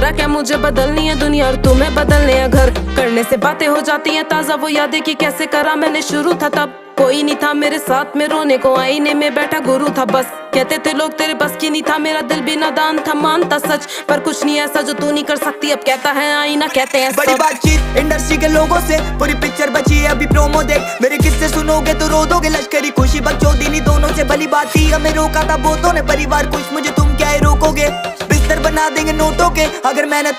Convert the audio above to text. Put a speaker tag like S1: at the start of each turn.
S1: बोला क्या मुझे बदलनी है दुनिया और तुम्हें बदलने हैं घर। करने से बातें हो जाती हैं ताजा, वो यादें कि कैसे करा मैंने शुरू था तब। कोई नहीं था मेरे साथ में रोने को, आईने में बैठा गुरु था बस। कहते थे लोग तेरे बस की नहीं था, मेरा दिल भी नादान था, मानता सच। पर कुछ नहीं ऐसा जो तू नहीं कर सकती, अब कहता है आईना, कहते हैं
S2: बड़ी बातचीत इंडस्ट्री के लोगों से, पूरी पिक्चर बची है अभी प्रोमो देख। मेरे किस्से सुनोगे तो रो दोगे, लश्करी खुशी बकचोदी दोनों से भली बात थी। हमें रोका था बहुतों ने, परिवार कुछ मुझे तुम क्या रोकोगे। बिस्तर बना देंगे नोटों के अगर मैंने